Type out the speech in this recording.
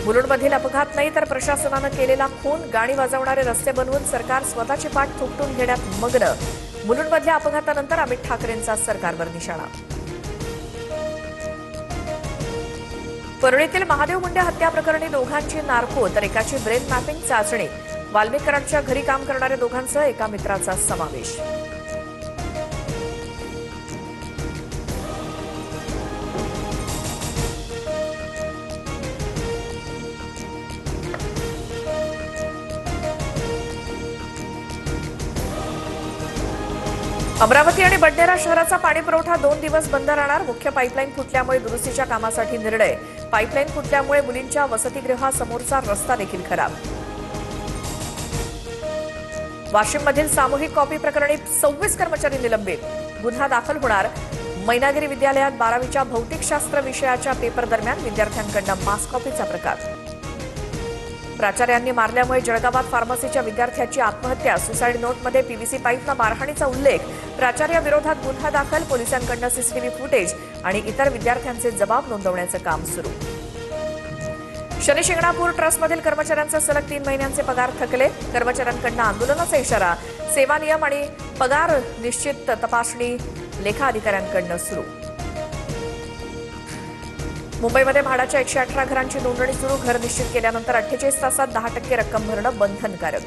मुलुंडमधील अपघात नाही तर प्रशासनानं केलेला खून, गाणी वाजवणारे रस्ते बनवून सरकार स्वतःची पाठ थोपटून घेण्यात मग्न. मुलुंडमधल्या अपघातानंतर अमित ठाकरेंचा सरकारवर निशाणा. परळीतील महादेव मुंडे हत्या प्रकरणी दोघांची नार्को तर एकाची ब्रेन मॅपिंग चाचणी. वाल्मिकरांच्या घरी काम करणाऱ्या दोघांसह एका मित्राचा समावेश. अमरावती आणि बडनेरा शहराचा पाणीपुरवठा 2 दिवस बंद राहणार. मुख्य पाईपलाईन फुटल्यामुळे दुरुस्तीच्या कामासाठी निर्णय. पाईपलाईन फुटल्यामुळे मुलींच्या वसतिगृहासमोरचा रस्ता देखील खराब. वाशिममधील सामूहिक कॉपी प्रकरणी 26 कर्मचारी निलंबित. गुन्हा दाखल होणार. मैनागिरी विद्यालयात 12वीच्या भौतिकशास्त्र विषयाच्या पेपर दरम्यान विद्यार्थ्यांकडून मास कॉपीचा प्रकार. प्राचार्यांनी मारल्यामुळे जळगावात फार्मसीच्या विद्यार्थ्याची आत्महत्या. सुसाईड नोटमध्ये पीव्हीसी पाईपनं मारहाणीचा उल्लेख. प्राचार्याविरोधात गुन्हा दाखल. पोलिसांकडून सीसीटीव्ही फुटेज आणि इतर विद्यार्थ्यांचे जबाब नोंदवण्याचं काम सुरू. शनिशिंगणापूर ट्रस्टमधील कर्मचाऱ्यांचे सलग 3 महिन्यांचे पगार थकले. कर्मचाऱ्यांकडून आंदोलनाचा इशारा. सेवा नियम आणि पगार निश्चित तपासणी लेखा अधिकाऱ्यांकडून सुरू. मुंबईमध्ये म्हाडाच्या 118 घरांची नोंदणी सुरू. घर निश्चित केल्यानंतर 48 तासात 10% रक्कम भरणं बंधनकारक.